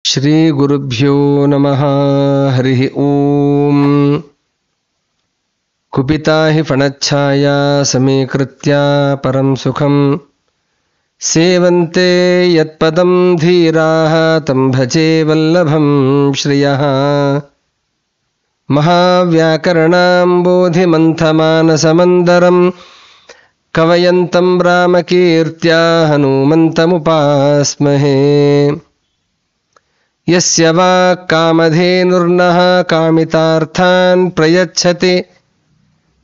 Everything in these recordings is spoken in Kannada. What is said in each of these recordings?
ಶ್ರೀ ಗುರುಭ್ಯೋ ನಮಃ. ಹರಿ ಓಂ. ಕುಪಿತಾ ಹಿ ಫಣಚ್ಛಾಯಾ ಸಮೀಕೃತ್ಯ ಪರಂ ಸುಖಂ ಸೇವಂತೆ ಯತ್ಪದಂ ಧೀರಾಃ ತಂ ಭಜೆ ವಲ್ಲಭಂ ಶ್ರಿಯಃ. ಮಹಾವ್ಯಾಕರಣಾಂಬೋಧಿಮಂಥಮಾನಸಮಂದರಂ ಕವಯಂತಂ ರಾಮಕೀರ್ತ್ಯಾ ಹನುಮಂತಮುಪಾಸ್ಮಹೇ. ಯಸ್ಯ ವಾಕ್ ಕಾಮಧೇನುರ್ನಃ ಕಾಮಿತಾರ್ಥಾನ್ ಪ್ರಯಚ್ಛತಿ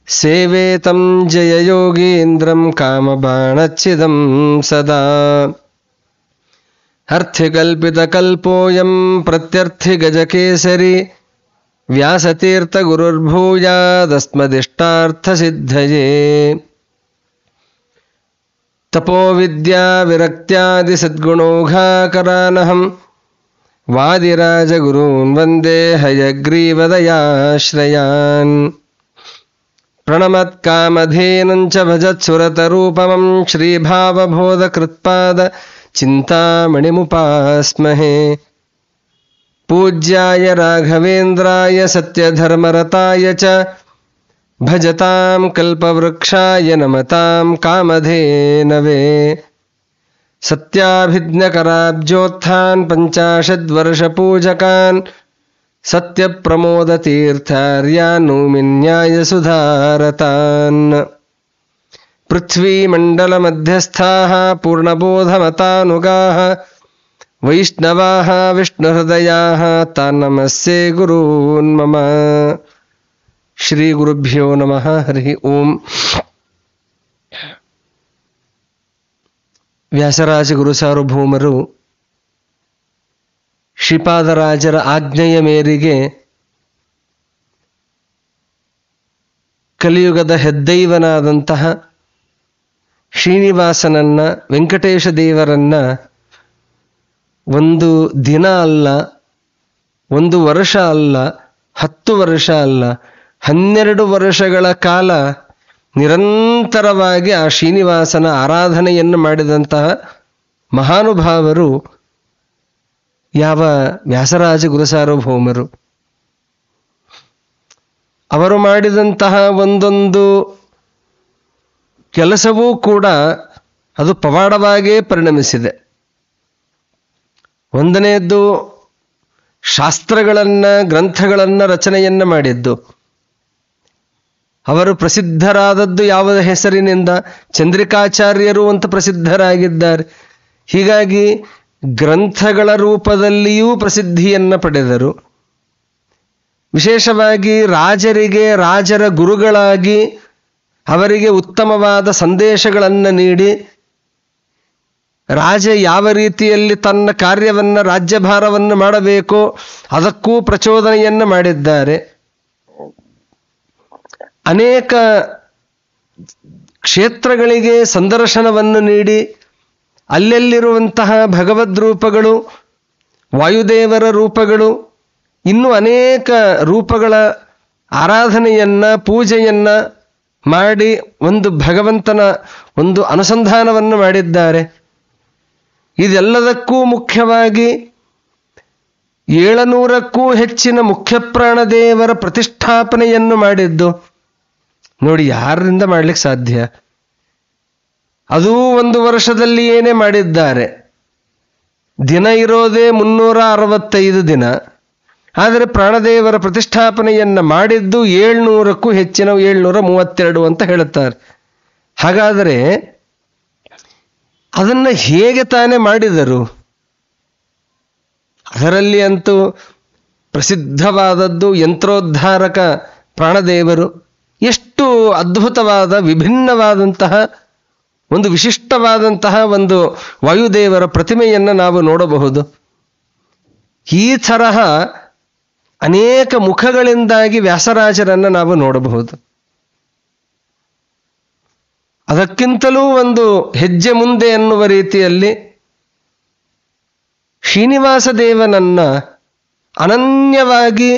ಸೇವೇತಂ ಜಯಯೋಗೀಂದ್ರಂ ಕಾಮಬಾಣಚ್ಛಿದಂ ಸದಾ. ಅರ್ಥಿಕಲ್ಪಿತಕಲ್ಪೋಯಂ ಪ್ರತ್ಯರ್ಥಿಗಜಕೇಸರಿ ವ್ಯಾಸತೀರ್ಥಗುರುರ್ಭೂಯಾದಸ್ಮದಿಷ್ಟಾರ್ಥಸಿದ್ಧಯೇ. ತಪೋವಿದ್ಯಾವಿರಕ್ತ್ಯಾದಿಸದ್ಗುಣೌಘಾಕರಾನಹಂ ವಾದಿರಾಜಗುರೂನ್ ವಂದೇ ಹಯಗ್ರೀವದಯಾಶ್ರಯಾನ್. ಪ್ರಣಮತ್ಕಾಮಧೇನುಂಚ ಭಜತ್ಸುರತರೂಪಮಂ ಶ್ರೀಭಾವಬೋಧಕೃತ್ಪಾದ ಚಿಂತಾಮಣಿಮುಪಾಸ್ಮಹೇ. ಪೂಜ್ಯಾಯ ರಾಘವೇಂದ್ರಾಯ ಸತ್ಯಧರ್ಮರತಾಯ ಚ ಭಜತಾಂ ಕಲ್ಪವೃಕ್ಷಾಯ ನಮತಾಂ ಕಾಮಧೇನವೇ. ಸತ್ಯಾಭಿಜ್ಞಕರಾಬ್ಜೋತ್ಥಾನ್ ಪಂಚಾಶದ್ವರ್ಷಪೂಜಕಾನ್ ಸತ್ಯಪ್ರಮೋದತೀರ್ಥಾರ್ಯಾನ್ ನೌಮಿನ್ಯಾಯ ಸುಧಾರತಾನ್. ಪೃಥ್ವೀಮಂಡಲಮಧ್ಯಸ್ಥಾಃ ಪೂರ್ಣಬೋಧಮತಾನುಗಾಃ ವೈಷ್ಣವಾಃ ವಿಷ್ಣುಹೃದಯಾಃ ತಾನ್ ನಮಸ್ಯೆ ಗುರೂನ್ ಮಮ. ಶ್ರೀ ಗುರುಭ್ಯೋ ನಮಃ. ಹರಿ ಓಂ. ವ್ಯಾಸರಾಜ ಗುರು ಸಾರ್ವಭೌಮರು ಶ್ರೀಪಾದರಾಜರ ಆಜ್ಞೆಯ ಮೇರೆಗೆ ಕಲಿಯುಗದ ಹೆದ್ದೈವನಾದಂತಹ ಶ್ರೀನಿವಾಸನನ್ನ, ವೆಂಕಟೇಶ ದೇವರನ್ನ ಒಂದು ದಿನ ಅಲ್ಲ, ಒಂದು ವರ್ಷ ಅಲ್ಲ, 10 ವರ್ಷ ಅಲ್ಲ, 12 ವರ್ಷಗಳ ಕಾಲ ನಿರಂತರವಾಗಿ ಆ ಶ್ರೀನಿವಾಸನ ಆರಾಧನೆಯನ್ನು ಮಾಡಿದಂತಹ ಮಹಾನುಭಾವರು ಯಾವ ವ್ಯಾಸರಾಜ ಗುರು ಸಾರ್ವಭೌಮರು. ಅವರು ಮಾಡಿದಂತಹ ಒಂದೊಂದು ಕೆಲಸವೂ ಕೂಡ ಅದು ಪವಾಡವಾಗಿಯೇ ಪರಿಣಮಿಸಿದೆ. ಒಂದನೆಯದ್ದು ಶಾಸ್ತ್ರಗಳನ್ನು, ಗ್ರಂಥಗಳನ್ನು ರಚನೆಯನ್ನು ಮಾಡಿದ್ದು. ಅವರು ಪ್ರಸಿದ್ಧರಾದದ್ದು ಯಾವುದ ಹೆಸರಿನಿಂದ? ಚಂದ್ರಿಕಾಚಾರ್ಯರು ಅಂತ ಪ್ರಸಿದ್ಧರಾಗಿದ್ದಾರೆ. ಹೀಗಾಗಿ ಗ್ರಂಥಗಳ ರೂಪದಲ್ಲಿಯೂ ಪ್ರಸಿದ್ಧಿಯನ್ನು ಪಡೆದರು. ವಿಶೇಷವಾಗಿ ರಾಜರಿಗೆ, ರಾಜರ ಗುರುಗಳಾಗಿ ಅವರಿಗೆ ಉತ್ತಮವಾದ ಸಂದೇಶಗಳನ್ನು ನೀಡಿ, ರಾಜ ಯಾವ ರೀತಿಯಲ್ಲಿ ತನ್ನ ಕಾರ್ಯವನ್ನು, ರಾಜ್ಯಭಾರವನ್ನು ಮಾಡಬೇಕೋ ಅದಕ್ಕೂ ಪ್ರಚೋದನೆಯನ್ನು ಮಾಡಿದ್ದಾರೆ. ಅನೇಕ ಕ್ಷೇತ್ರಗಳಿಗೆ ಸಂದರ್ಶನವನ್ನು ನೀಡಿ ಅಲ್ಲೆಲ್ಲಿರುವಂತಹ ಭಗವದ್ರೂಪಗಳು, ವಾಯುದೇವರ ರೂಪಗಳು, ಇನ್ನೂ ಅನೇಕ ರೂಪಗಳ ಆರಾಧನೆಯನ್ನು, ಪೂಜೆಯನ್ನು ಮಾಡಿ ಒಂದು ಭಗವಂತನ ಒಂದು ಅನುಸಂಧಾನವನ್ನು ಮಾಡಿದ್ದಾರೆ. ಇದೆಲ್ಲದಕ್ಕೂ ಮುಖ್ಯವಾಗಿ 700ಕ್ಕೂ ಹೆಚ್ಚಿನ ಮುಖ್ಯ ಪ್ರಾಣದೇವರ ಪ್ರತಿಷ್ಠಾಪನೆಯನ್ನು ಮಾಡಿದ್ದು. ನೋಡಿ, ಯಾರಿಂದ ಮಾಡ್ಲಿಕ್ಕೆ ಸಾಧ್ಯ? ಅದೂ ಒಂದು ವರ್ಷದಲ್ಲಿ ಏನೇ ಮಾಡಿದ್ದಾರೆ. ದಿನ ಇರೋದೇ 365 ದಿನ. ಆದರೆ ಪ್ರಾಣದೇವರ ಪ್ರತಿಷ್ಠಾಪನೆಯನ್ನು ಮಾಡಿದ್ದು 700ಕ್ಕೂ ಹೆಚ್ಚಿನ, 732 ಅಂತ ಹೇಳುತ್ತಾರೆ. ಹಾಗಾದರೆ ಅದನ್ನು ಹೇಗೆ ತಾನೇ ಮಾಡಿದರು? ಅದರಲ್ಲಿ ಅಂತೂ ಪ್ರಸಿದ್ಧವಾದದ್ದು ಯಂತ್ರೋದ್ಧಾರಕ ಪ್ರಾಣದೇವರು. ಎಷ್ಟು ಅದ್ಭುತವಾದ, ವಿಭಿನ್ನವಾದಂತಹ ಒಂದು ವಿಶಿಷ್ಟವಾದಂತಹ ಒಂದು ವಾಯುದೇವರ ಪ್ರತಿಮೆಯನ್ನು ನಾವು ನೋಡಬಹುದು. ಈ ತರಹ ಅನೇಕ ಮುಖಗಳಿಂದಾಗಿ ವ್ಯಾಸರಾಜರನ್ನು ನಾವು ನೋಡಬಹುದು. ಅದಕ್ಕಿಂತಲೂ ಒಂದು ಹೆಜ್ಜೆ ಮುಂದೆ ಎನ್ನುವ ರೀತಿಯಲ್ಲಿ ಶ್ರೀನಿವಾಸ ದೇವನನ್ನ ಅನನ್ಯವಾಗಿ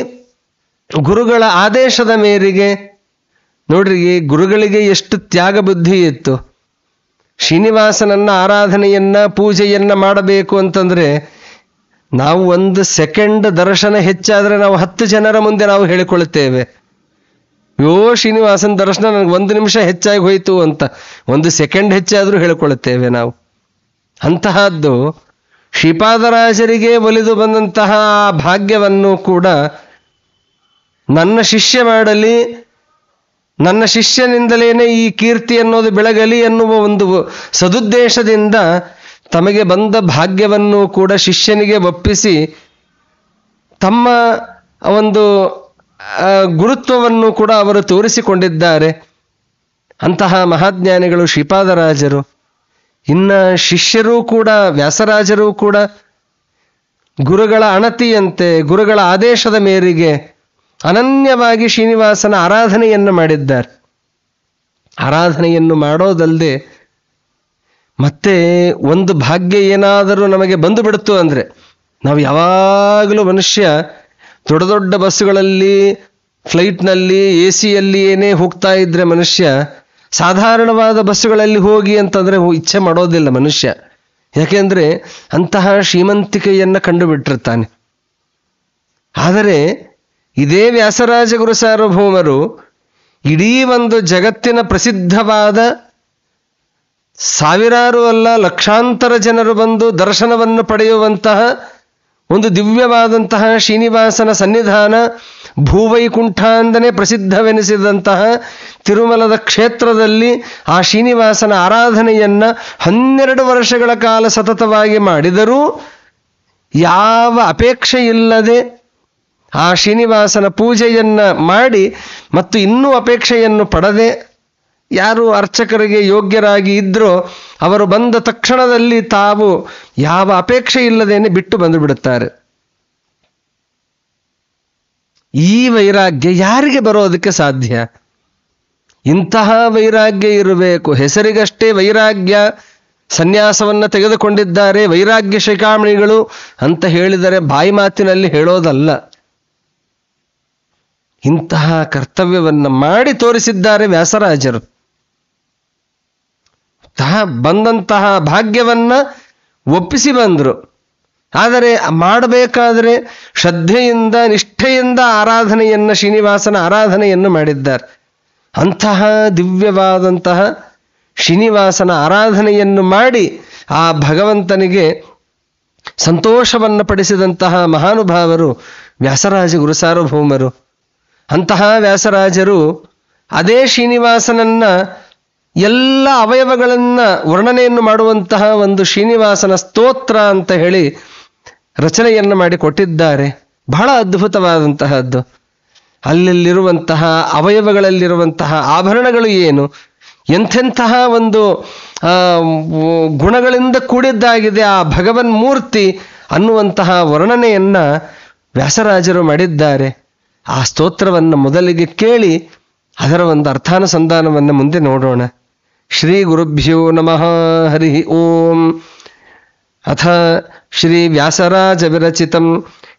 ಗುರುಗಳ ಆದೇಶದ ಮೇರೆಗೆ, ನೋಡ್ರಿ, ಗುರುಗಳಿಗೆ ಎಷ್ಟು ತ್ಯಾಗ ಬುದ್ಧಿ ಇತ್ತು. ಶ್ರೀನಿವಾಸನನ್ನ ಆರಾಧನೆಯನ್ನ ಪೂಜೆಯನ್ನ ಮಾಡಬೇಕು ಅಂತಂದ್ರೆ ನಾವು 1 ಸೆಕೆಂಡ್ ದರ್ಶನ ಹೆಚ್ಚಾದರೆ ನಾವು 10 ಜನರ ಮುಂದೆ ನಾವು ಹೇಳಿಕೊಳ್ಳುತ್ತೇವೆ, ಯೋ ಶ್ರೀನಿವಾಸನ ದರ್ಶನ ನನಗೆ 1 ನಿಮಿಷ ಹೆಚ್ಚಾಗಿ ಹೋಯಿತು ಅಂತ. 1 ಸೆಕೆಂಡ್ ಹೆಚ್ಚಾದರೂ ಹೇಳಿಕೊಳ್ಳುತ್ತೇವೆ ನಾವು. ಅಂತಹದ್ದು ಶ್ರೀಪಾದರಾಜರಿಗೆ ಒಲಿದು ಬಂದಂತಹ ಭಾಗ್ಯವನ್ನು ಕೂಡ ನನ್ನ ಶಿಷ್ಯ ಮಾಡಲಿ, ನನ್ನ ಶಿಷ್ಯನಿಂದಲೇನೆ ಈ ಕೀರ್ತಿ ಅನ್ನೋದು ಬೆಳಗಲಿ ಎನ್ನುವ ಒಂದು ಸದುದ್ದೇಶದಿಂದ ತಮಗೆ ಬಂದ ಭಾಗ್ಯವನ್ನು ಕೂಡ ಶಿಷ್ಯನಿಗೆ ಒಪ್ಪಿಸಿ ತಮ್ಮ ಒಂದು ಗುರುತ್ವವನ್ನು ಕೂಡ ಅವರು ತೋರಿಸಿಕೊಂಡಿದ್ದಾರೆ. ಅಂತಹ ಮಹಾಜ್ಞಾನಿಗಳು ಶ್ರೀಪಾದರಾಜರು. ಇನ್ನು ಶಿಷ್ಯರೂ ಕೂಡ ವ್ಯಾಸರಾಜರೂ ಕೂಡ ಗುರುಗಳ ಅಣತಿಯಂತೆ, ಗುರುಗಳ ಆದೇಶದ ಮೇರೆಗೆ ಅನನ್ಯವಾಗಿ ಶ್ರೀನಿವಾಸನ ಆರಾಧನೆಯನ್ನು ಮಾಡಿದ್ದಾರೆ. ಆರಾಧನೆಯನ್ನು ಮಾಡೋದಲ್ಲದೆ ಮತ್ತೆ ಒಂದು ಭಾಗ್ಯ ಏನಾದರೂ ನಮಗೆ ಬಂದು ಬಿಡ್ತು ಅಂದರೆ, ನಾವು ಯಾವಾಗಲೂ ಮನುಷ್ಯ ದೊಡ್ಡ ದೊಡ್ಡ ಬಸ್ಸುಗಳಲ್ಲಿ, ಫ್ಲೈಟ್ನಲ್ಲಿ, AC-ಯಲ್ಲಿ ಏನೇ ಹೋಗ್ತಾ ಇದ್ರೆ ಮನುಷ್ಯ ಸಾಧಾರಣವಾದ ಬಸ್ಸುಗಳಲ್ಲಿ ಹೋಗಿ ಅಂತಂದರೆ ಇಚ್ಛೆ ಮಾಡೋದಿಲ್ಲ ಮನುಷ್ಯ. ಯಾಕೆಂದರೆ ಅಂತಹ ಶ್ರೀಮಂತಿಕೆಯನ್ನು ಕಂಡುಬಿಟ್ಟಿರ್ತಾನೆ. ಆದರೆ ಇದೇ ವ್ಯಾಸರಾಜ ಗುರು ಸಾರ್ವಭೌಮರು ಇಡೀ ಒಂದು ಜಗತ್ತಿನ ಪ್ರಸಿದ್ಧವಾದ ಸಾವಿರಾರು ಅಲ್ಲ ಲಕ್ಷಾಂತರ ಜನರು ಬಂದು ದರ್ಶನವನ್ನು ಪಡೆಯುವಂತಹ ಒಂದು ದಿವ್ಯವಾದಂತಹ ಶ್ರೀನಿವಾಸನ ಸನ್ನಿಧಾನ, ಭೂವೈಕುಂಠ ಎಂದನೇ ಪ್ರಸಿದ್ಧವೆನಿಸಿದಂತಹ ತಿರುಮಲದ ಕ್ಷೇತ್ರದಲ್ಲಿ ಆ ಶ್ರೀನಿವಾಸನ ಆರಾಧನೆಯನ್ನು 12 ವರ್ಷಗಳ ಕಾಲ ಸತತವಾಗಿ ಮಾಡಿದರೂ ಯಾವ ಅಪೇಕ್ಷೆ ಇಲ್ಲದೆ ಆ ಶ್ರೀನಿವಾಸನ ಪೂಜೆಯನ್ನು ಮಾಡಿ ಮತ್ತು ಇನ್ನೂ ಅಪೇಕ್ಷೆಯನ್ನು ಪಡದೆ ಯಾರು ಅರ್ಚಕರಿಗೆ ಯೋಗ್ಯರಾಗಿ ಇದ್ರೋ ಅವರು ಬಂದ ತಕ್ಷಣದಲ್ಲಿ ತಾವು ಯಾವ ಅಪೇಕ್ಷೆ ಇಲ್ಲದೇನೆ ಬಿಟ್ಟು ಬಂದು ಬಿಡುತ್ತಾರೆ. ಈ ವೈರಾಗ್ಯ ಯಾರಿಗೆ ಬರೋದಕ್ಕೆ ಸಾಧ್ಯ? ಇಂತಹ ವೈರಾಗ್ಯ ಇರಬೇಕು. ಹೆಸರಿಗಷ್ಟೇ ವೈರಾಗ್ಯ, ಸನ್ಯಾಸವನ್ನು ತೆಗೆದುಕೊಂಡಿದ್ದಾರೆ ವೈರಾಗ್ಯ ಶಿಖಾಮಣಿಗಳು ಅಂತ ಹೇಳಿದರೆ ಬಾಯಿ ಮಾತಿನಲ್ಲಿ ಹೇಳೋದಲ್ಲ. ಇಂತಹ ಕರ್ತವ್ಯವನ್ನು ಮಾಡಿ ತೋರಿಸಿದ್ದಾರೆ ವ್ಯಾಸರಾಜರು. ಬಂದಂತಹ ಭಾಗ್ಯವನ್ನ ಒಪ್ಪಿಸಿ ಬಂದರು. ಆದರೆ ಮಾಡಬೇಕಾದರೆ ಶ್ರದ್ಧೆಯಿಂದ ನಿಷ್ಠೆಯಿಂದ ಆರಾಧನೆಯನ್ನು, ಶ್ರೀನಿವಾಸನ ಆರಾಧನೆಯನ್ನು ಮಾಡಿದ್ದಾರೆ. ಅಂತಹ ದಿವ್ಯವಾದಂತಹ ಶ್ರೀನಿವಾಸನ ಆರಾಧನೆಯನ್ನು ಮಾಡಿ ಆ ಭಗವಂತನಿಗೆ ಸಂತೋಷವನ್ನು ಪಡಿಸಿದಂತಹ ಮಹಾನುಭಾವರು ವ್ಯಾಸರಾಜ ಗುರು ಸಾರ್ವಭೌಮರು. ಅಂತಹ ವ್ಯಾಸರಾಜರು ಅದೇ ಶ್ರೀನಿವಾಸನನ್ನ ಎಲ್ಲ ಅವಯವಗಳನ್ನು ವರ್ಣನೆಯನ್ನು ಮಾಡುವಂತಹ ಒಂದು ಶ್ರೀನಿವಾಸನ ಸ್ತೋತ್ರ ಅಂತ ಹೇಳಿ ರಚನೆಯನ್ನು ಮಾಡಿ ಕೊಟ್ಟಿದ್ದಾರೆ. ಬಹಳ ಅದ್ಭುತವಾದಂತಹದ್ದು. ಅಲ್ಲಲ್ಲಿರುವಂತಹ ಅವಯವಗಳಲ್ಲಿರುವಂತಹ ಆಭರಣಗಳು ಏನು, ಎಂಥೆಂತಹ ಒಂದು ಗುಣಗಳಿಂದ ಕೂಡಿದ್ದಾಗಿದೆ ಆ ಭಗವನ್ ಮೂರ್ತಿ ಅನ್ನುವಂತಹ ವರ್ಣನೆಯನ್ನು ವ್ಯಾಸರಾಜರು ಮಾಡಿದ್ದಾರೆ. ಆ ಸ್ತೋತ್ರವನ್ನು ಮೊದಲಿಗೆ ಕೇಳಿ ಅದರ ಒಂದು ಅರ್ಥಾನುಸಂಧಾನವನ್ನು ಮುಂದೆ ನೋಡೋಣ. ಶ್ರೀ ಗುರುಭ್ಯೋ ನಮಃ. ಹರಿ ಓಂ. ಅಥ ಶ್ರೀ ವ್ಯಾಸರಾಜ ವಿರಚಿತಂ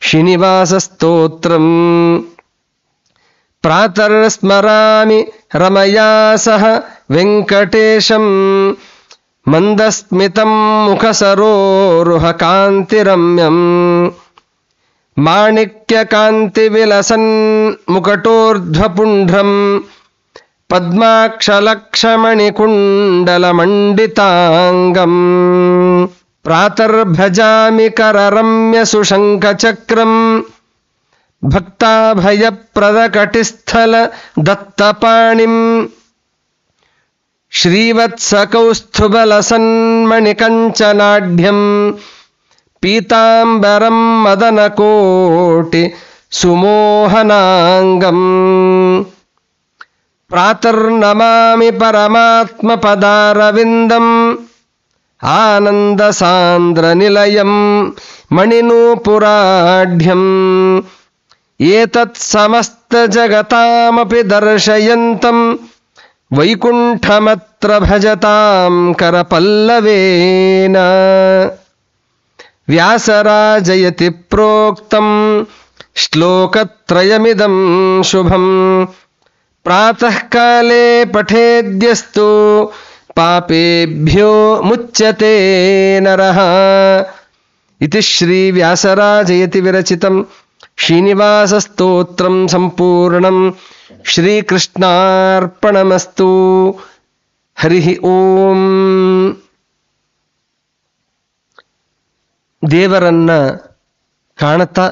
ಶ್ರೀನಿವಾಸ ಸ್ತೋತ್ರಂ. ಪ್ರಾತರ್ಸ್ಮರಾಮಿ ರಮಯಾ ಸಹ ವೆಂಕಟೇಶಂ ಮಂದಸ್ಮಿತಂ ಮುಖಸರೋರುಹ ಕಾಂತಿರಮ್ಯಂ ಮಾಣಿಕ್ಯಕಾಂತಿ ವಿಲಸನ್ ಮುಕಟೋರ್ಧ್ವಪುಂಡ್ರಂ ಪದ್ಮಾಕ್ಷಲಕ್ಷಮಣಿಕುಂಡಲಮಂಡಿತಾಂಗಂ ಪ್ರಾತರ್ಭಜಾಮಿ ಕರರಮ್ಯ ಸುಶಂಖಚಕ್ರಂ ಭಕ್ತಾಭಯಪ್ರದಕಟಿಸ್ಥಲ ದತ್ತಪಾಣಿಂ ಶ್ರೀವತ್ಸಕೌಸ್ತುಭಲಸನ್ಮಣಿಕಂಚನಾಢ್ಯಂ ಪೀತಾಂಬರಂ ಮದನಕೋಟಿ ಸುಮೋಹನಾಂಗಂ ಪ್ರಾತರ್ನಮಾಮಿ ಪರಮಾತ್ಮ ಪದಾರವಿಂದಂ ಆನಂದಸಾಂದ್ರ ನಿಲಯಂ ಮಣಿನೂಪುರಾಢ್ಯಂ ಏತತ್ ಸಮಸ್ತ ಜಗತಾಮಪಿ ದರ್ಶಯಂತಂ ವೈಕುಂಠಮತ್ರ ಭಜತಾಂ ಕರಪಲ್ಲವೇನ. ವ್ಯಾಸರಾಜಯತಿ ಪ್ರೋಕ್ತಂ ಶ್ಲೋಕತ್ರಯಮಿದಂ ಶುಭಂ ಪ್ರಾತಃ ಕಾಲೇ ಪಠೇದ್ಯಸ್ತು ಪಾಪೇಭ್ಯೋ ಮುಚ್ಯತೆ ನರಃ ಇತಿ ಶ್ರೀ ವ್ಯಾಸರಾಜಯತಿ ವಿರಚಿತಂ ಶ್ರೀನಿವಾಸ ಸ್ತೋತ್ರಂ ಸಂಪೂರ್ಣಂ. ಶ್ರೀಕೃಷ್ಣಾರ್ಪಣಮಸ್ತು. ಹರಿ ಓಂ. ದೇವರನ್ನ ಕಾಣುತ್ತಾ,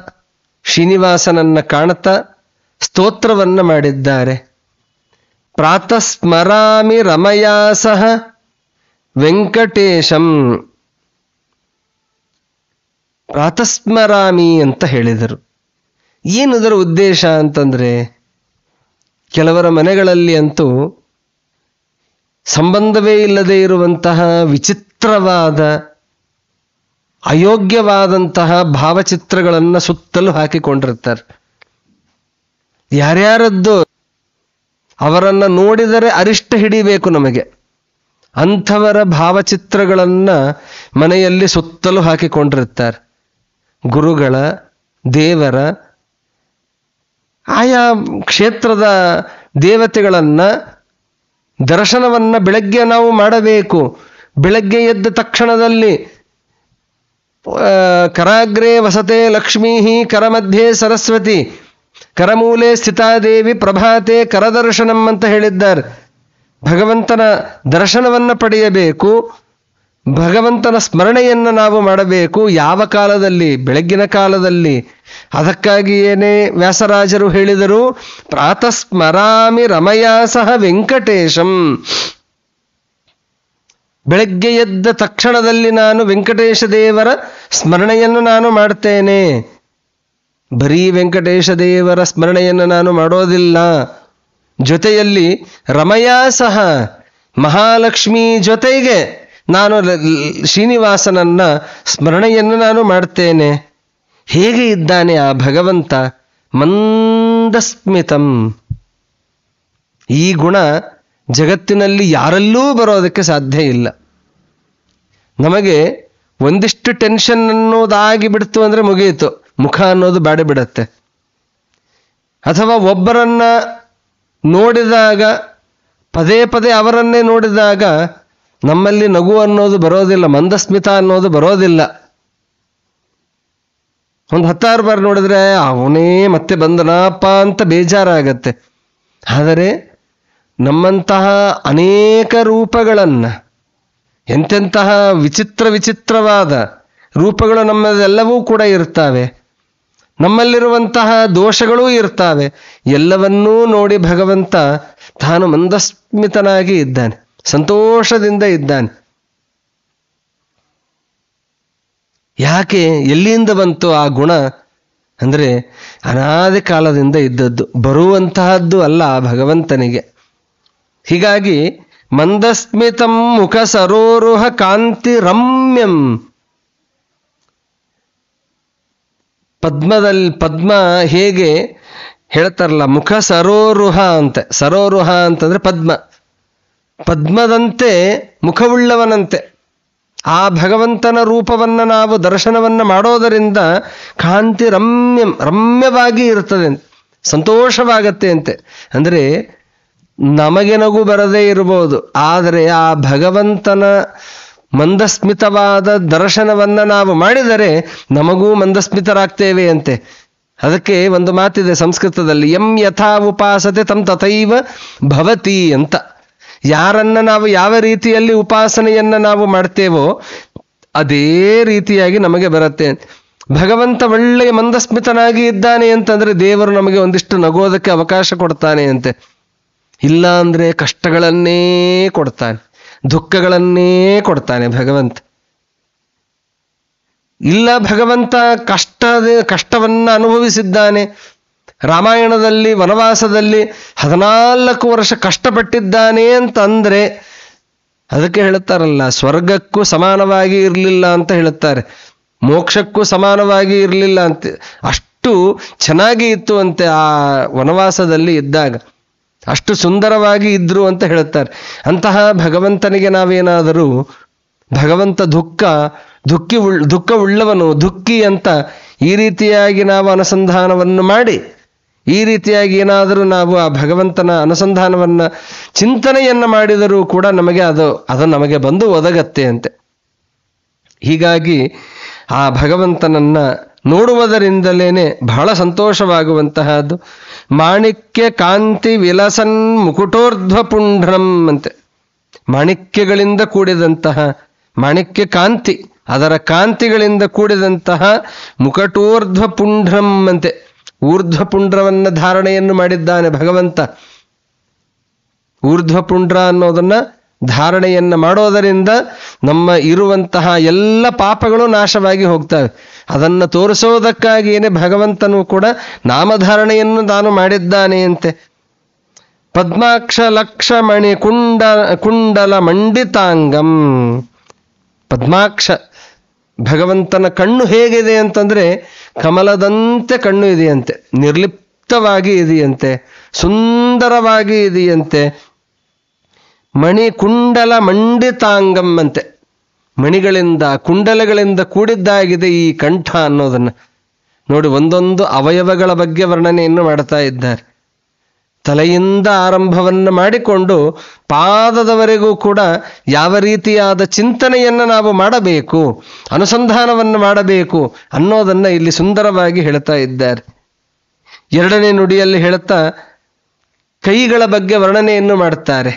ಶ್ರೀನಿವಾಸನನ್ನ ಕಾಣುತ್ತಾ ಸ್ತೋತ್ರವನ್ನ ಮಾಡಿದ್ದಾರೆ. ಪ್ರಾತಃ ಸ್ಮರಾಮಿ ರಮಯಾ ಸಹ ವೆಂಕಟೇಶಂ. ಪ್ರಾತಸ್ಮರಾಮಿ ಅಂತ ಹೇಳಿದರು. ಏನದರ ಉದ್ದೇಶ ಅಂತಂದ್ರೆ, ಕೆಲವರ ಮನೆಗಳಲ್ಲಿ ಅಂತೂ ಸಂಬಂಧವೇ ಇಲ್ಲದೆ ಇರುವಂತಹ ವಿಚಿತ್ರವಾದ ಅಯೋಗ್ಯವಾದಂತಹ ಭಾವಚಿತ್ರಗಳನ್ನು ಸುತ್ತಲೂ ಹಾಕಿಕೊಂಡಿರ್ತಾರೆ. ಯಾರ್ಯಾರದ್ದು ಅವರನ್ನ ನೋಡಿದರೆ ಅರಿಷ್ಟ ಹಿಡಿಬೇಕು ನಮಗೆ. ಅಂಥವರ ಭಾವಚಿತ್ರಗಳನ್ನ ಮನೆಯಲ್ಲಿ ಸುತ್ತಲೂ ಹಾಕಿಕೊಂಡಿರ್ತಾರೆ. ಗುರುಗಳ, ದೇವರ, ಆಯಾ ಕ್ಷೇತ್ರದ ದೇವತೆಗಳನ್ನ ದರ್ಶನವನ್ನ ಬೆಳಗ್ಗೆ ನಾವು ಮಾಡಬೇಕು. ಬೆಳಗ್ಗೆ ಎದ್ದ ತಕ್ಷಣದಲ್ಲಿ ಕರಾಗ್ರೇ ವಸತೆ ಲಕ್ಷ್ಮೀ ಕರಮಧ್ಯೆ ಸರಸ್ವತಿ ಕರಮೂಲೆ ಸ್ಥಿತಾದೇವಿ ಪ್ರಭಾತೆ ಕರದರ್ಶನಂ ಅಂತ ಹೇಳಿದ್ದಾರೆ. ಭಗವಂತನ ದರ್ಶನವನ್ನ ಪಡೆಯಬೇಕು, ಭಗವಂತನ ಸ್ಮರಣೆಯನ್ನು ನಾವು ಮಾಡಬೇಕು. ಯಾವ ಕಾಲದಲ್ಲಿ? ಬೆಳಗ್ಗಿನ ಕಾಲದಲ್ಲಿ. ಅದಕ್ಕಾಗಿಯೇನೇ ವ್ಯಾಸರಾಜರು ಹೇಳಿದರು, ಪ್ರಾತಃ ಸ್ಮರಾಮಿ ರಮಯಾ ಸಹ ವೆಂಕಟೇಶಂ. ಬೆಳಗ್ಗೆ ಎದ್ದ ತಕ್ಷಣದಲ್ಲಿ ನಾನು ವೆಂಕಟೇಶ ದೇವರ ಸ್ಮರಣೆಯನ್ನು ನಾನು ಮಾಡ್ತೇನೆ. ಬರೀ ವೆಂಕಟೇಶ ದೇವರ ಸ್ಮರಣೆಯನ್ನು ನಾನು ಮಾಡೋದಿಲ್ಲ, ಜೊತೆಯಲ್ಲಿ ರಮಯಾ ಸಹ ಮಹಾಲಕ್ಷ್ಮಿ ಜೊತೆಗೆ ನಾನು ಶ್ರೀನಿವಾಸನನ್ನ ಸ್ಮರಣೆಯನ್ನು ನಾನು ಮಾಡ್ತೇನೆ. ಹೇಗೆ ಇದ್ದಾನೆ ಆ ಭಗವಂತ? ಮಂದಸ್ಮಿತಂ. ಈ ಗುಣ ಜಗತ್ತಿನಲ್ಲಿ ಯಾರಲ್ಲೂ ಬರೋದಕ್ಕೆ ಸಾಧ್ಯ ಇಲ್ಲ. ನಮಗೆ ಒಂದಿಷ್ಟು ಟೆನ್ಷನ್ ಅನ್ನೋದಾಗಿ ಬಿಡ್ತು ಅಂದ್ರೆ ಮುಗಿಯಿತು, ಮುಖ ಅನ್ನೋದು ಬಾಡಿ ಬಿಡತ್ತೆ. ಅಥವಾ ಒಬ್ಬರನ್ನ ನೋಡಿದಾಗ, ಪದೇ ಪದೇ ಅವರನ್ನೇ ನೋಡಿದಾಗ ನಮ್ಮಲ್ಲಿ ನಗು ಅನ್ನೋದು ಬರೋದಿಲ್ಲ, ಮಂದಸ್ಮಿತ ಅನ್ನೋದು ಬರೋದಿಲ್ಲ. ಒಂದು 10 ಬಾರಿ ನೋಡಿದ್ರೆ ಅವನೇ ಮತ್ತೆ ಬಂದನಪ್ಪ ಅಂತ ಬೇಜಾರಾಗತ್ತೆ. ಆದರೆ ನಮ್ಮಂತಹ ಅನೇಕ ರೂಪಗಳನ್ನು, ಎಂತೆಂತಹ ವಿಚಿತ್ರವಾದ ರೂಪಗಳು ನಮ್ಮದೆಲ್ಲವೂ ಕೂಡ ಇರ್ತವೆ. ನಮ್ಮಲ್ಲಿರುವಂತಹ ದೋಷಗಳೂ ಇರ್ತವೆ. ಎಲ್ಲವನ್ನೂ ನೋಡಿ ಭಗವಂತ ತಾನು ಮಂದಸ್ಮಿತನಾಗಿ ಇದ್ದಾನೆ, ಸಂತೋಷದಿಂದ ಇದ್ದಾನೆ. ಯಾಕೆ? ಎಲ್ಲಿಂದ ಬಂತು ಆ ಗುಣ ಅಂದರೆ ಅನಾದಿ ಕಾಲದಿಂದ ಇದ್ದದ್ದು, ಬರುವಂತಹದ್ದು ಅಲ್ಲ ಆ ಭಗವಂತನಿಗೆ. ಹೀಗಾಗಿ ಮಂದಸ್ಮಿತಂ ಮುಖ ಸರೋರುಹ ಕಾಂತಿ ರಮ್ಯಂ. ಪದ್ಮ ಹೇಗೆ ಹೇಳ್ತಾರಲ್ಲ, ಮುಖ ಸರೋರುಹ ಅಂತೆ. ಸರೋರುಹ ಅಂತಂದ್ರೆ ಪದ್ಮದಂತೆ ಮುಖವುಳ್ಳವನಂತೆ. ಆ ಭಗವಂತನ ರೂಪವನ್ನು ನಾವು ದರ್ಶನವನ್ನು ಮಾಡೋದರಿಂದ ಕಾಂತಿ ರಮ್ಯಂ, ರಮ್ಯವಾಗಿ ಇರ್ತದೆ, ಸಂತೋಷವಾಗತ್ತೆ ಅಂತೆ. ಅಂದರೆ ನಮಗೆ ನಗು ಬರದೇ ಇರಬಹುದು, ಆದರೆ ಆ ಭಗವಂತನ ಮಂದಸ್ಮಿತವಾದ ದರ್ಶನವನ್ನು ನಾವು ಮಾಡಿದರೆ ನಮಗೂ ಮಂದಸ್ಮಿತರಾಗ್ತೇವೆ ಅಂತೆ. ಅದಕ್ಕೆ ಒಂದು ಮಾತಿದೆ ಸಂಸ್ಕೃತದಲ್ಲಿ, ಯಂ ಯಥಾ ಉಪಾಸತೆ ತಂ ತಥೈವ ಭವತಿ ಅಂತ. ಯಾರನ್ನ ನಾವು ಯಾವ ರೀತಿಯಲ್ಲಿ ಉಪಾಸನೆಯನ್ನ ನಾವು ಮಾಡ್ತೇವೋ ಅದೇ ರೀತಿಯಾಗಿ ನಮಗೆ ಬರುತ್ತೆ. ಭಗವಂತ ಒಳ್ಳೆಯ ಮಂದಸ್ಮಿತನಾಗಿ ಇದ್ದಾನೆ ಅಂತಂದ್ರೆ ದೇವರು ನಮಗೆ ಒಂದಿಷ್ಟು ನಗೋದಕ್ಕೆ ಅವಕಾಶ ಕೊಡ್ತಾನೆ ಅಂತೆ. ಇಲ್ಲ ಅಂದ್ರೆ ಕಷ್ಟಗಳನ್ನೇ ಕೊಡ್ತಾನೆ, ದುಃಖಗಳನ್ನೇ ಕೊಡ್ತಾನೆ ಭಗವಂತ. ಇಲ್ಲ, ಭಗವಂತ ಕಷ್ಟವನ್ನ ಅನುಭವಿಸಿದ್ದಾನೆ. ರಾಮಾಯಣದಲ್ಲಿ ವನವಾಸದಲ್ಲಿ 14 ವರ್ಷ ಕಷ್ಟಪಟ್ಟಿದ್ದಾನೆ ಅಂತಂದ್ರೆ ಅದಕ್ಕೆ ಹೇಳುತ್ತಾರಲ್ಲ, ಸ್ವರ್ಗಕ್ಕೂ ಸಮಾನವಾಗಿ ಇರಲಿಲ್ಲ ಅಂತ ಹೇಳುತ್ತಾರೆ, ಮೋಕ್ಷಕ್ಕೂ ಸಮಾನವಾಗಿ ಇರಲಿಲ್ಲ ಅಂತ. ಅಷ್ಟು ಚೆನ್ನಾಗಿ ಇತ್ತು ಅಂತೆ ಆ ವನವಾಸದಲ್ಲಿ ಇದ್ದಾಗ, ಅಷ್ಟು ಸುಂದರವಾಗಿ ಇದ್ರು ಅಂತ ಹೇಳುತ್ತಾರೆ. ಅಂತಹ ಭಗವಂತನಿಗೆ ನಾವೇನಾದರೂ ಭಗವಂತ ದುಃಖ ಉಳ್ಳವನು, ದುಃಖಿ ಅಂತ ಈ ರೀತಿಯಾಗಿ ನಾವು ಅನುಸಂಧಾನವನ್ನು ಮಾಡಿ, ಈ ರೀತಿಯಾಗಿ ಏನಾದರೂ ನಾವು ಆ ಭಗವಂತನ ಅನುಸಂಧಾನವನ್ನ ಚಿಂತನೆಯನ್ನ ಮಾಡಿದರೂ ಕೂಡ ನಮಗೆ ಅದು ನಮಗೆ ಬಂದು ಒದಗತ್ತೆ ಅಂತೆ. ಹೀಗಾಗಿ ಆ ಭಗವಂತನನ್ನ ನೋಡುವುದರಿಂದಲೇನೆ ಬಹಳ ಸಂತೋಷವಾಗುವಂತಹದ್ದು. ಮಾಣಿಕ್ಯ ಕಾಂತಿ ವಿಲಸನ್ ಮುಕುಟೋರ್ಧ್ವ ಪುಂಡ್ರಂ ಅಂತೆ. ಮಾಣಿಕ್ಯಗಳಿಂದ ಕೂಡಿದಂತಹ, ಮಾಣಿಕ್ಯ ಕಾಂತಿ, ಅದರ ಕಾಂತಿಗಳಿಂದ ಕೂಡಿದಂತಹ ಮುಕಟೋರ್ಧ್ವ ಪುಂಡ್ರಂ ಅಂತೆ. ಊರ್ಧ್ವ ಪುಂಡ್ರವನ್ನ ಧಾರಣೆಯನ್ನು ಮಾಡಿದ್ದಾನೆ ಭಗವಂತ. ಊರ್ಧ್ವ ಪುಂಡ್ರ ಅನ್ನೋದನ್ನ ಧಾರಣೆಯನ್ನ ಮಾಡೋದರಿಂದ ನಮ್ಮ ಇರುವಂತಹ ಎಲ್ಲ ಪಾಪಗಳು ನಾಶವಾಗಿ ಹೋಗ್ತವೆ. ಅದನ್ನ ತೋರಿಸೋದಕ್ಕಾಗಿಯೇ ಭಗವಂತನು ಕೂಡ ನಾಮಧಾರಣೆಯನ್ನು ತಾನು ಮಾಡಿದ್ದಾನೆ ಅಂತೆ. ಪದ್ಮಾಕ್ಷ ಲಕ್ಷಮಣಿ ಕುಂಡಲ ಮಂಡಿತಾಂಗಂ. ಪದ್ಮಾಕ್ಷ, ಭಗವಂತನ ಕಣ್ಣು ಹೇಗಿದೆ ಅಂತಂದ್ರೆ ಕಮಲದಂತೆ ಕಣ್ಣು ಇದೆಯಂತೆ, ನಿರ್ಲಿಪ್ತವಾಗಿ ಇದೆಯಂತೆ, ಸುಂದರವಾಗಿ ಇದೆಯಂತೆ. ಮಣಿ ಕುಂಡಲ ಮಂಡಿತಾಂಗಂ ಅಂತೆ. ಮಣಿಗಳಿಂದ ಕುಂಡಲಗಳಿಂದ ಕೂಡಿದ್ದಾಗಿದೆ ಈ ಕಂಠ ಅನ್ನೋದನ್ನ ನೋಡಿ. ಒಂದೊಂದು ಅವಯವಗಳ ಬಗ್ಗೆ ವರ್ಣನೆಯನ್ನು ಮಾಡ್ತಾ ಇದ್ದಾರೆ. ತಲೆಯಿಂದ ಆರಂಭವನ್ನು ಮಾಡಿಕೊಂಡು ಪಾದದವರೆಗೂ ಕೂಡ ಯಾವ ರೀತಿಯಾದ ಚಿಂತನೆಯನ್ನು ನಾವು ಮಾಡಬೇಕು, ಅನುಸಂಧಾನವನ್ನು ಮಾಡಬೇಕು ಅನ್ನೋದನ್ನ ಇಲ್ಲಿ ಸುಂದರವಾಗಿ ಹೇಳ್ತಾ ಇದ್ದಾರೆ. ಎರಡನೇ ನುಡಿಯಲ್ಲಿ ಹೇಳುತ್ತಾ ಕೈಗಳ ಬಗ್ಗೆ ವರ್ಣನೆಯನ್ನು ಮಾಡ್ತಾರೆ.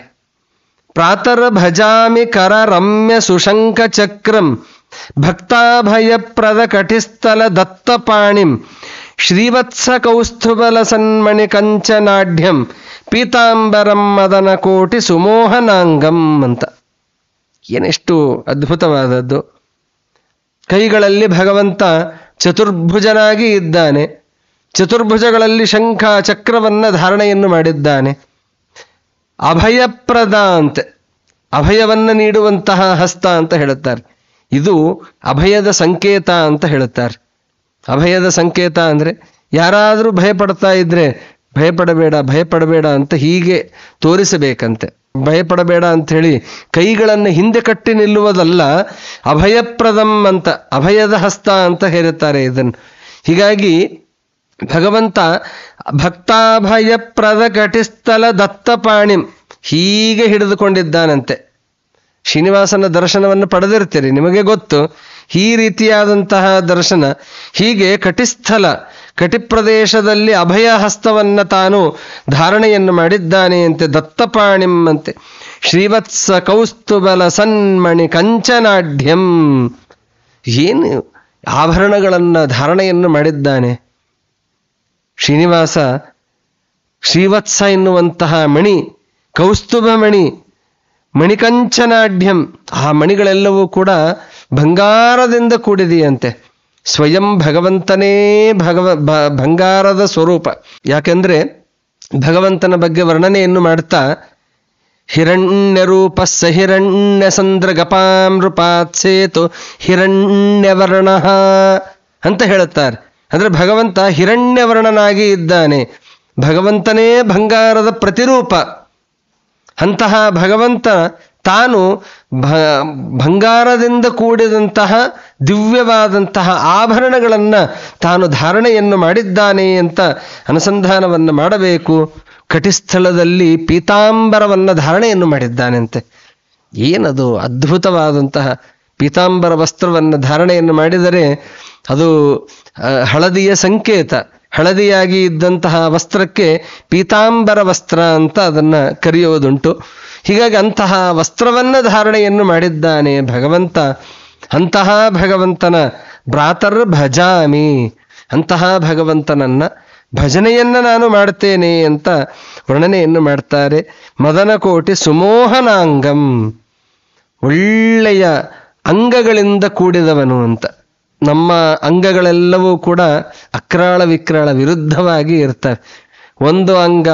ಪ್ರಾತರ್ ಭಜಾಮಿ ಕರ ರಮ್ಯ ಸುಶಂಕ ಚಕ್ರಂ ಭಕ್ತಾಭಯಪ್ರದ ಕಟಿಸ್ಥಲ ದತ್ತಪಾಣಿಂ ಶ್ರೀವತ್ಸ ಕೌಸ್ತುಭಲ ಸನ್ಮಣಿ ಕಂಚನಾಢ್ಯಂ ಪೀತಾಂಬರಂ ಮದನ ಕೋಟಿ ಸುಮೋಹನಾಂಗಂ ಅಂತ. ಏನೆಷ್ಟು ಅದ್ಭುತವಾದದ್ದು! ಕೈಗಳಲ್ಲಿ ಭಗವಂತ ಚತುರ್ಭುಜನಾಗಿ ಇದ್ದಾನೆ. ಚತುರ್ಭುಜಗಳಲ್ಲಿ ಶಂಖ ಚಕ್ರವನ್ನ ಧಾರಣೆಯನ್ನು ಮಾಡಿದ್ದಾನೆ. ಅಭಯಪ್ರದ ಅಂತೆ, ಅಭಯವನ್ನ ನೀಡುವಂತಹ ಹಸ್ತ ಅಂತ ಹೇಳುತ್ತಾರೆ. ಇದು ಅಭಯದ ಸಂಕೇತ ಅಂತ ಹೇಳುತ್ತಾರೆ. ಅಭಯದ ಸಂಕೇತ ಅಂದ್ರೆ ಯಾರಾದರೂ ಭಯಪಡ್ತಾ ಇದ್ರೆ ಭಯಪಡಬೇಡ ಭಯಪಡಬೇಡ ಅಂತ ಹೀಗೆ ತೋರಿಸಬೇಕಂತೆ. ಭಯಪಡಬೇಡ ಅಂತ ಹೇಳಿ ಕೈಗಳನ್ನು ಹಿಂದೆ ಕಟ್ಟಿ ನಿಲ್ಲುವುದಲ್ಲ, ಅಭಯಪ್ರದಂ ಅಂತ, ಅಭಯದ ಹಸ್ತ ಅಂತ ಹೇಳುತ್ತಾರೆ ಇದನ್ನು. ಹೀಗಾಗಿ ಭಗವಂತ ಭಕ್ತಾಭಯಪ್ರದ ಕಟಿಸ್ಥಲ ದತ್ತಪಾಣಿಂ ಹೀಗೆ ಹಿಡಿದುಕೊಂಡಿದ್ದಾನಂತೆ. ಶ್ರೀನಿವಾಸನ ದರ್ಶನವನ್ನು ಪಡೆದಿರ್ತೀರಿ, ನಿಮಗೆ ಗೊತ್ತು. ಈ ರೀತಿಯಾದಂತಹ ದರ್ಶನ ಹೀಗೆ ಕಟಿಸ್ಥಲ, ಕಟಿಪ್ರದೇಶದಲ್ಲಿ ಅಭಯ ಹಸ್ತವನ್ನ ತಾನು ಧಾರಣೆಯನ್ನು ಮಾಡಿದ್ದಾನೆ ಅಂತೆ. ದತ್ತಪಾಣಿಂ ಅಂತೆ. ಶ್ರೀವತ್ಸ ಕೌಸ್ತುಭಲ ಸನ್ಮಣಿ ಕಂಚನಾಢ್ಯಂ. ಏನು ಆಭರಣಗಳನ್ನ ಧಾರಣೆಯನ್ನು ಮಾಡಿದ್ದಾನೆ ಶ್ರೀನಿವಾಸ. ಶ್ರೀವತ್ಸ ಎನ್ನುವಂತಹ ಮಣಿ, ಕೌಸ್ತುಭ ಮಣಿ, ಮಣಿಕಂಚನಾಢ್ಯಂ, ಆ ಮಣಿಗಳೆಲ್ಲವೂ ಕೂಡ ಬಂಗಾರದಿಂದ ಕೂಡಿದೆಯಂತೆ. ಸ್ವಯಂ ಭಗವಂತನೇ ಬಂಗಾರದ ಸ್ವರೂಪ. ಯಾಕೆಂದ್ರೆ ಭಗವಂತನ ಬಗ್ಗೆ ವರ್ಣನೆಯನ್ನು ಮಾಡ್ತಾ ಹಿರಣ್ಯ ರೂಪ ಹಿರಣ್ಯ ಸಂದ್ರ ಗಪಾಂ ನೃಪಾತ್ಸೇತು ಹಿರಣ್ಯವರ್ಣ ಅಂತ ಹೇಳುತ್ತಾರೆ. ಅಂದ್ರೆ ಭಗವಂತ ಹಿರಣ್ಯವರ್ಣನಾಗಿ ಇದ್ದಾನೆ. ಭಗವಂತನೇ ಬಂಗಾರದ ಪ್ರತಿರೂಪ. ಅಂತಹ ಭಗವಂತ ತಾನು ಬಂಗಾರದಿಂದ ಕೂಡಿದಂತಹ ದಿವ್ಯವಾದಂತಹ ಆಭರಣಗಳನ್ನು ತಾನು ಧಾರಣೆಯನ್ನು ಮಾಡಿದ್ದಾನೆ ಅಂತ ಅನುಸಂಧಾನವನ್ನು ಮಾಡಬೇಕು. ಕಟಿಸ್ಥಳದಲ್ಲಿ ಪೀತಾಂಬರವನ್ನು ಧಾರಣೆಯನ್ನು ಮಾಡಿದ್ದಾನಂತೆ. ಏನದು ಅದ್ಭುತವಾದಂತಹ ಪೀತಾಂಬರ ವಸ್ತ್ರವನ್ನು ಧಾರಣೆಯನ್ನು ಮಾಡಿದರೆ ಅದು ಹಳದಿಯ ಸಂಕೇತ. ಹಳದಿಯಾಗಿ ಇದ್ದಂತಹ ವಸ್ತ್ರಕ್ಕೆ ಪೀತಾಂಬರ ವಸ್ತ್ರ ಅಂತ ಅದನ್ನ ಕರೆಯುವುದುಂಟು. ಹೀಗಾಗಿ ಅಂತಹ ವಸ್ತ್ರವನ್ನ ಧಾರಣೆಯನ್ನು ಮಾಡಿದ್ದಾನೆ ಭಗವಂತ. ಅಂತಹ ಭಗವಂತನ ಭ್ರಾತರ್ ಭಜಾಮಿ, ಅಂತಹ ಭಗವಂತನನ್ನ ಭಜನೆಯನ್ನ ನಾನು ಮಾಡ್ತೇನೆ ಅಂತ ವರ್ಣನೆಯನ್ನು ಮಾಡ್ತಾರೆ. ಮದನಕೋಟಿ ಸುಮೋಹನಾಂಗಂ, ಒಳ್ಳೆಯ ಅಂಗಗಳಿಂದ ಕೂಡಿದವನು ಅಂತ. ನಮ್ಮ ಅಂಗಗಳೆಲ್ಲವೂ ಕೂಡ ಅಕ್ರಾಳ ವಿಕ್ರಾಳ ವಿರುದ್ಧವಾಗಿ ಇರ್ತವೆ. ಒಂದು ಅಂಗ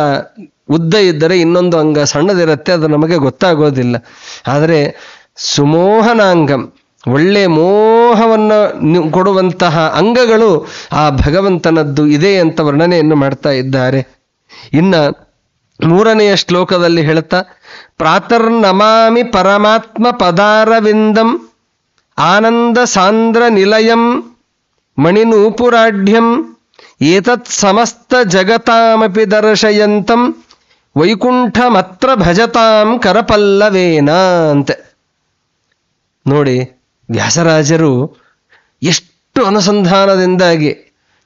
ಉದ್ದ ಇದ್ದರೆ ಇನ್ನೊಂದು ಅಂಗ ಸಣ್ಣದಿರುತ್ತೆ, ಅದು ನಮಗೆ ಗೊತ್ತಾಗೋದಿಲ್ಲ. ಆದರೆ ಸುಮೋಹನಾಂಗಂ, ಒಳ್ಳೆ ಮೋಹವನ್ನು ಕೊಡುವಂತಹ ಅಂಗಗಳು ಆ ಭಗವಂತನದ್ದು ಇದೆ ಅಂತ ವರ್ಣನೆಯನ್ನು ಮಾಡ್ತಾ ಇದ್ದಾರೆ. ಇನ್ನ 3ನೆಯ ಶ್ಲೋಕದಲ್ಲಿ ಹೇಳ್ತಾ ಪ್ರಾತರ್ನಮಾಮಿ ಪರಮಾತ್ಮ ಪದಾರವಿಂದಂ ಆನಂದ ಸಾಂದ್ರ ನಿಲಯಂ ಮಣಿನೂಪುರಾಢ್ಯಂ ಏತತ್ ಸಮಸ್ತ ಜಗತಾಮಪಿ ದರ್ಶಯಂತಂ ವೈಕುಂಠಮತ್ರ ಭಜತಾಂ ಕರಪಲ್ಲವೇನ ಅಂತೆ. ನೋಡಿ, ವ್ಯಾಸರಾಜರು ಎಷ್ಟು ಅನುಸಂಧಾನದಿಂದಾಗಿ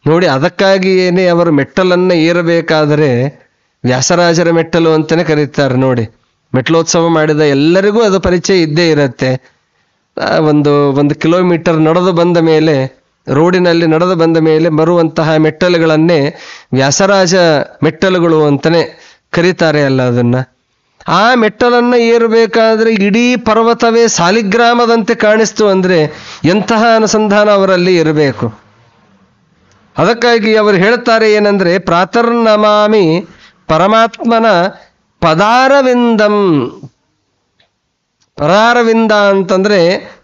ನೋಡಿ. ಅದಕ್ಕಾಗಿಯೇನೆ ಅವರು ಮೆಟ್ಟಲನ್ನು ಏರಬೇಕಾದರೆ ವ್ಯಾಸರಾಜರ ಮೆಟ್ಟಲು ಅಂತಲೇ ಕರೀತಾರೆ ನೋಡಿ. ಮೆಟ್ಲೋತ್ಸವ ಮಾಡಿದ ಎಲ್ಲರಿಗೂ ಅದು ಪರಿಚಯ ಇದ್ದೇ ಇರುತ್ತೆ. ಒಂದು ಕಿಲೋಮೀಟರ್ ನಡೆದು ಬಂದ ಮೇಲೆ, ರೋಡಿನಲ್ಲಿ ನಡೆದು ಬಂದ ಮೇಲೆ ಬರುವಂತಹ ಮೆಟ್ಟಲುಗಳನ್ನೇ ವ್ಯಾಸರಾಜ ಮೆಟ್ಟಲುಗಳು ಅಂತಲೇ ಕರೀತಾರೆ ಅಲ್ಲ ಅದನ್ನು. ಆ ಮೆಟ್ಟಲನ್ನು ಏರಬೇಕಾದ್ರೆ ಇಡೀ ಪರ್ವತವೇ ಸಾಲಿಗ್ರಾಮದಂತೆ ಕಾಣಿಸ್ತು ಅಂದರೆ ಎಂತಹ ಅನುಸಂಧಾನ ಅವರಲ್ಲಿ ಇರಬೇಕು. ಅದಕ್ಕಾಗಿ ಅವರು ಹೇಳ್ತಾರೆ ಏನಂದರೆ, ಪ್ರಾತರ್ನಮಾಮಿ ಪರಮಾತ್ಮನ ಪದಾರವಿಂದಂ. ಪದಾರವಿಂದ ಅಂತಂದರೆ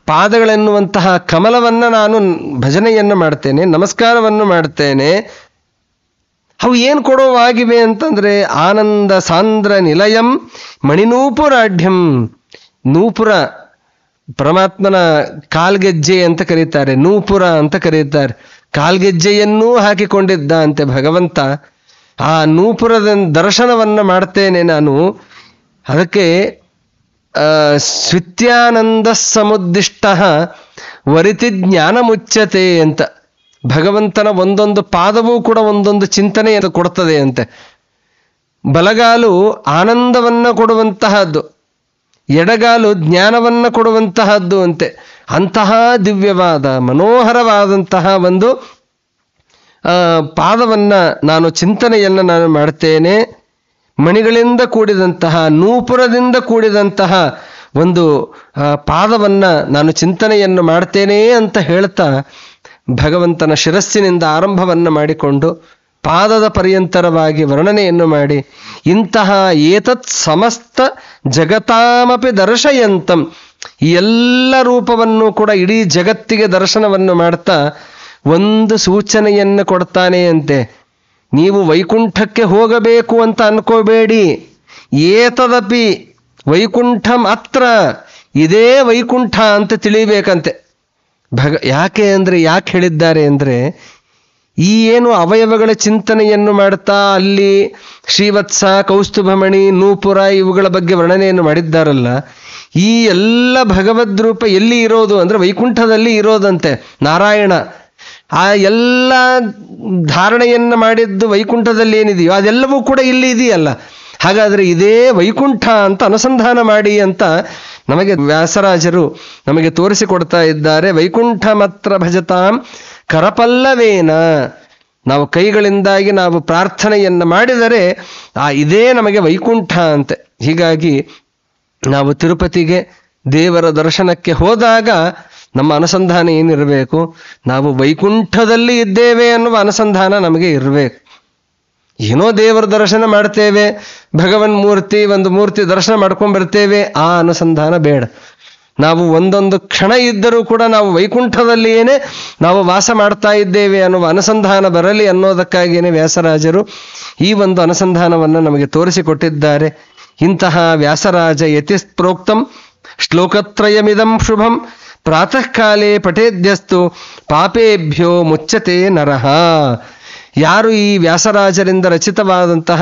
ಪಾದಗಳೆನ್ನುವಂತಹ ಕಮಲವನ್ನು ನಾನು ಭಜನೆಯನ್ನು ಮಾಡ್ತೇನೆ, ನಮಸ್ಕಾರವನ್ನು ಮಾಡ್ತೇನೆ. ಅವು ಏನು ಕೊಡುವಾಗಿವೆ ಅಂತಂದರೆ, ಆನಂದ ಸಾಂದ್ರ ನಿಲಯಂ ಮಣಿನೂಪುರಾಢ್ಯಂ. ನೂಪುರ ಪರಮಾತ್ಮನ ಕಾಲ್ಗೆಜ್ಜೆ ಅಂತ ಕರೀತಾರೆ, ನೂಪುರ ಅಂತ ಕರೀತಾರೆ. ಕಾಲ್ಗೆಜ್ಜೆಯನ್ನೂ ಹಾಕಿಕೊಂಡಿದ್ದ ಅಂತೆ ಭಗವಂತ. ಆ ನೂಪುರದ ದರ್ಶನವನ್ನು ಮಾಡ್ತೇನೆ ನಾನು. ಅದಕ್ಕೆ ಸ್ವಿತ್ಯಾನಂದ ಸಮುದ್ದಿಷ್ಟ ವರಿತಿ ಜ್ಞಾನ ಮುಚ್ಚತೆ ಅಂತ. ಭಗವಂತನ ಒಂದೊಂದು ಪಾದವೂ ಕೂಡ ಒಂದೊಂದು ಚಿಂತನೆಯನ್ನು ಕೊಡ್ತದೆ ಅಂತೆ. ಬಲಗಾಲು ಆನಂದವನ್ನು ಕೊಡುವಂತಹದ್ದು, ಎಡಗಾಲು ಜ್ಞಾನವನ್ನು ಕೊಡುವಂತಹದ್ದು ಅಂತೆ. ಅಂತಹ ದಿವ್ಯವಾದ ಮನೋಹರವಾದಂತಹ ಒಂದು ಪಾದವನ್ನು ನಾನು ಚಿಂತನೆಯನ್ನು ನಾನು ಮಾಡ್ತೇನೆ. ಮಣಿಗಳಿಂದ ಕೂಡಿದಂತಹ, ನೂಪುರದಿಂದ ಕೂಡಿದಂತಹ ಒಂದು ಪಾದವನ್ನು ನಾನು ಚಿಂತನೆಯನ್ನು ಮಾಡ್ತೇನೆ ಅಂತ ಹೇಳ್ತಾ ಭಗವಂತನ ಶಿರಸ್ಸಿನಿಂದ ಆರಂಭವನ್ನು ಮಾಡಿಕೊಂಡು ಪಾದದ ಪರ್ಯಂತರವಾಗಿ ವರ್ಣನೆಯನ್ನು ಮಾಡಿ, ಇಂತಹ ಏತತ್ ಸಮಸ್ತ ಜಗತಾಮಪಿ ದರ್ಶಯಂತಂ, ಈ ಎಲ್ಲ ರೂಪವನ್ನು ಕೂಡ ಇಡೀ ಜಗತ್ತಿಗೆ ದರ್ಶನವನ್ನು ಮಾಡ್ತಾ ಒಂದು ಸೂಚನೆಯನ್ನು ಕೊಡ್ತಾನೆ ಅಂತೆ. ನೀವು ವೈಕುಂಠಕ್ಕೆ ಹೋಗಬೇಕು ಅಂತ ಅನ್ಕೋಬೇಡಿ. ಏತದಪಿ ವೈಕುಂಠಂ ಅತ್ರ, ಇದೇ ವೈಕುಂಠ ಅಂತ ತಿಳಿಬೇಕಂತೆ. ಯಾಕೆ ಹೇಳಿದ್ದಾರೆ ಅಂದರೆ, ಈ ಏನು ಅವಯವಗಳ ಚಿಂತನೆಯನ್ನು ಮಾಡ್ತಾ ಅಲ್ಲಿ ಶ್ರೀವತ್ಸ, ಕೌಸ್ತುಭಮಣಿ, ನೂಪುರ ಇವುಗಳ ಬಗ್ಗೆ ವರ್ಣನೆಯನ್ನು ಮಾಡಿದ್ದಾರಲ್ಲ, ಈ ಎಲ್ಲ ಭಗವದ್ರೂಪ ಎಲ್ಲಿ ಇರೋದು ಅಂದರೆ ವೈಕುಂಠದಲ್ಲಿ ಇರೋದಂತೆ. ನಾರಾಯಣ ಆ ಎಲ್ಲ ಧಾರಣೆಯನ್ನು ಮಾಡಿದ್ದು ವೈಕುಂಠದಲ್ಲಿ ಏನಿದೆಯೋ ಅದೆಲ್ಲವೂ ಕೂಡ ಇಲ್ಲಿ ಇದೆಯಲ್ಲ. ಹಾಗಾದರೆ ಇದೇ ವೈಕುಂಠ ಅಂತ ಅನುಸಂಧಾನ ಮಾಡಿ ಅಂತ ನಮಗೆ ವ್ಯಾಸರಾಜರು ನಮಗೆ ತೋರಿಸಿಕೊಡ್ತಾ ಇದ್ದಾರೆ. ವೈಕುಂಠ ಮಾತ್ರ ಭಜತಾಂ ಕರಪಲ್ಲವೇನ. ನಾವು ಕೈಗಳಿಂದಾಗಿ ನಾವು ಪ್ರಾರ್ಥನೆಯನ್ನು ಮಾಡಿದರೆ ಇದೇ ನಮಗೆ ವೈಕುಂಠ ಅಂತೆ. ಹೀಗಾಗಿ ನಾವು ತಿರುಪತಿಗೆ ದೇವರ ದರ್ಶನಕ್ಕೆ ಹೋದಾಗ ನಮ್ಮ ಅನುಸಂಧಾನ ಏನಿರಬೇಕು, ನಾವು ವೈಕುಂಠದಲ್ಲಿ ಇದ್ದೇವೆ ಅನ್ನುವ ಅನುಸಂಧಾನ ನಮಗೆ ಇರಬೇಕು. ಏನೋ ದೇವರ ದರ್ಶನ ಮಾಡ್ತೇವೆ, ಭಗವನ್ ಮೂರ್ತಿ ಒಂದು ಮೂರ್ತಿ ದರ್ಶನ ಮಾಡ್ಕೊಂಡ್ಬರ್ತೇವೆ, ಆ ಅನುಸಂಧಾನ ಬೇಡ. ನಾವು ಒಂದೊಂದು ಕ್ಷಣ ಇದ್ದರೂ ಕೂಡ ನಾವು ವೈಕುಂಠದಲ್ಲಿಯೇ ನಾವು ವಾಸ ಮಾಡ್ತಾ ಇದ್ದೇವೆ ಅನ್ನುವ ಅನುಸಂಧಾನ ಬರಲಿ ಅನ್ನೋದಕ್ಕಾಗಿಯೇ ವ್ಯಾಸರಾಜರು ಈ ಒಂದು ಅನುಸಂಧಾನವನ್ನು ನಮಗೆ ತೋರಿಸಿಕೊಟ್ಟಿದ್ದಾರೆ. ಇಂತಹ ವ್ಯಾಸರಾಜ ಯತಿ ಪ್ರೋಕ್ತಂ ಶ್ಲೋಕತ್ರಯಮಿದಂ ಶುಭಂ ಪ್ರಾತಃ ಕಾಲೇ ಪಠೇದ್ಯಸ್ತು ಪಾಪೇಭ್ಯೋ ಮುಚ್ಚತೆ ನರಹ. ಯಾರು ಈ ವ್ಯಾಸರಾಜರಿಂದ ರಚಿತವಾದಂತಹ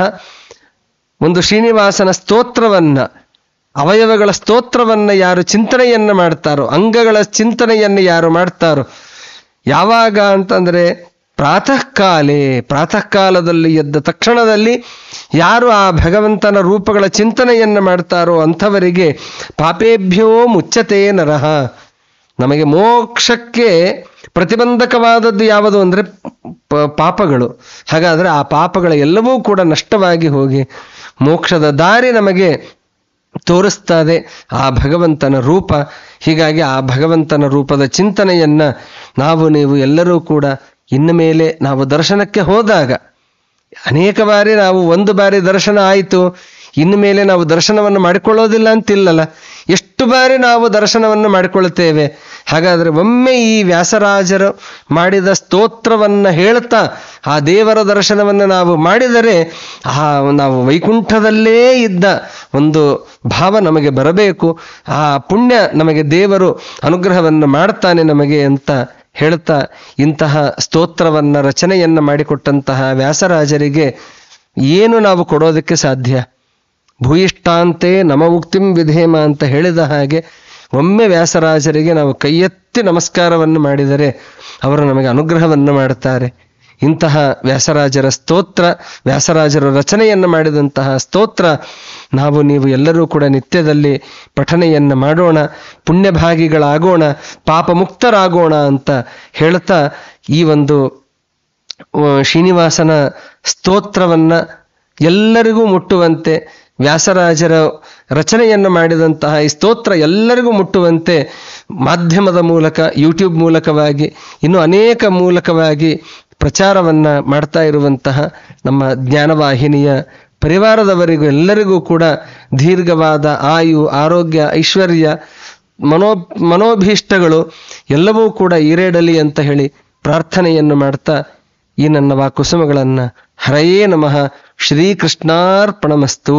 ಒಂದು ಶ್ರೀನಿವಾಸನ ಸ್ತೋತ್ರವನ್ನು, ಅವಯವಗಳ ಸ್ತೋತ್ರವನ್ನು ಯಾರು ಚಿಂತನೆಯನ್ನು ಮಾಡ್ತಾರೋ, ಅಂಗಗಳ ಚಿಂತನೆಯನ್ನು ಯಾರು ಮಾಡ್ತಾರೋ, ಯಾವಾಗ ಅಂತಂದರೆ ಪ್ರಾತಃ ಕಾಲದಲ್ಲಿ ಎದ್ದ ತಕ್ಷಣದಲ್ಲಿ ಯಾರು ಆ ಭಗವಂತನ ರೂಪಗಳ ಚಿಂತನೆಯನ್ನು ಮಾಡ್ತಾರೋ ಅಂಥವರಿಗೆ ಪಾಪೇಭ್ಯೋ ಮುಚ್ಚತೆ ನರಹ. ನಮಗೆ ಮೋಕ್ಷಕ್ಕೆ ಪ್ರತಿಬಂಧಕವಾದದ್ದು ಯಾವುದು ಅಂದರೆ ಪಾಪಗಳು. ಹಾಗಾದರೆ ಆ ಪಾಪಗಳ ಎಲ್ಲವೂ ಕೂಡ ನಷ್ಟವಾಗಿ ಹೋಗಿ ಮೋಕ್ಷದ ದಾರಿ ನಮಗೆ ತೋರಿಸ್ತದೆ ಆ ಭಗವಂತನ ರೂಪ. ಹೀಗಾಗಿ ಆ ಭಗವಂತನ ರೂಪದ ಚಿಂತನೆಯನ್ನು ನೀವು ಎಲ್ಲರೂ ಕೂಡ ಇನ್ನು ಮೇಲೆ ನಾವು ದರ್ಶನಕ್ಕೆ ಹೋದಾಗ, ಅನೇಕ ಬಾರಿ ನಾವು ಒಂದು ಬಾರಿ ದರ್ಶನ ಆಯಿತು, ಇನ್ನು ಮೇಲೆ ನಾವು ದರ್ಶನವನ್ನು ಮಾಡಿಕೊಳ್ಳೋದಿಲ್ಲ ಅಂತಿಲ್ಲಲ್ಲ, ಎಷ್ಟು ಬಾರಿ ನಾವು ದರ್ಶನವನ್ನು ಮಾಡಿಕೊಳ್ಳುತ್ತೇವೆ. ಹಾಗಾದರೆ ಒಮ್ಮೆ ಈ ವ್ಯಾಸರಾಜರು ಮಾಡಿದ ಸ್ತೋತ್ರವನ್ನು ಹೇಳ್ತಾ ಆ ದೇವರ ದರ್ಶನವನ್ನು ನಾವು ಮಾಡಿದರೆ ನಾವು ವೈಕುಂಠದಲ್ಲೇ ಇದ್ದ ಒಂದು ಭಾವ ನಮಗೆ ಬರಬೇಕು. ಆ ಪುಣ್ಯ ನಮಗೆ ದೇವರು ಅನುಗ್ರಹವನ್ನು ಮಾಡ್ತಾನೆ ನಮಗೆ ಅಂತ ಹೇಳ್ತಾ, ಇಂತಹ ಸ್ತೋತ್ರವನ್ನು ರಚನೆಯನ್ನು ಮಾಡಿಕೊಟ್ಟಂತಹ ವ್ಯಾಸರಾಜರಿಗೆ ಏನು ನಾವು ಕೊಡೋದಕ್ಕೆ ಸಾಧ್ಯ? ಭೂಯಿಷ್ಠಾಂತೆ ನಮ ಉಕ್ತಿಂ ವಿಧೇಮ ಅಂತ ಹೇಳಿದ ಹಾಗೆ ಒಮ್ಮೆ ವ್ಯಾಸರಾಜರಿಗೆ ನಾವು ಕೈಯೆತ್ತಿ ಎತ್ತಿ ನಮಸ್ಕಾರವನ್ನು ಮಾಡಿದರೆ ಅವರು ನಮಗೆ ಅನುಗ್ರಹವನ್ನು ಮಾಡುತ್ತಾರೆ. ಇಂತಹ ವ್ಯಾಸರಾಜರ ಸ್ತೋತ್ರ, ವ್ಯಾಸರಾಜರ ರಚನೆಯನ್ನು ಮಾಡಿದಂತಹ ಸ್ತೋತ್ರ ನಾವು ನೀವು ಎಲ್ಲರೂ ಕೂಡ ನಿತ್ಯದಲ್ಲಿ ಪಠನೆಯನ್ನು ಮಾಡೋಣ, ಪುಣ್ಯಭಾಗಿಗಳಾಗೋಣ, ಪಾಪ ಮುಕ್ತರಾಗೋಣ ಅಂತ ಹೇಳ್ತಾ ಈ ಒಂದು ಶ್ರೀನಿವಾಸನ ಸ್ತೋತ್ರವನ್ನು ಎಲ್ಲರಿಗೂ ಮುಟ್ಟುವಂತೆ, ವ್ಯಾಸರಾಜರ ರಚನೆಯನ್ನು ಮಾಡಿದಂತಹ ಈ ಸ್ತೋತ್ರ ಎಲ್ಲರಿಗೂ ಮುಟ್ಟುವಂತೆ ಮಾಧ್ಯಮದ ಮೂಲಕ, ಯೂಟ್ಯೂಬ್ ಮೂಲಕವಾಗಿ, ಇನ್ನೂ ಅನೇಕ ಮೂಲಕವಾಗಿ ಪ್ರಚಾರವನ್ನು ಮಾಡ್ತಾ ಇರುವಂತಹ ನಮ್ಮ ಜ್ಞಾನವಾಹಿನಿಯ ಪರಿವಾರದವರಿಗೂ ಎಲ್ಲರಿಗೂ ಕೂಡ ದೀರ್ಘವಾದ ಆಯು, ಆರೋಗ್ಯ, ಐಶ್ವರ್ಯ, ಮನೋಭೀಷ್ಟಗಳು ಎಲ್ಲವೂ ಕೂಡ ಈಡೇರಲಿ ಅಂತ ಹೇಳಿ ಪ್ರಾರ್ಥನೆಯನ್ನು ಮಾಡ್ತಾ ಈ ನನ್ನ ವಾಕುಸುಮಗಳನ್ನು ಹರಯೇ ನಮಃ. ಶ್ರೀಕೃಷ್ಣಾರ್ಪಣಮಸ್ತು.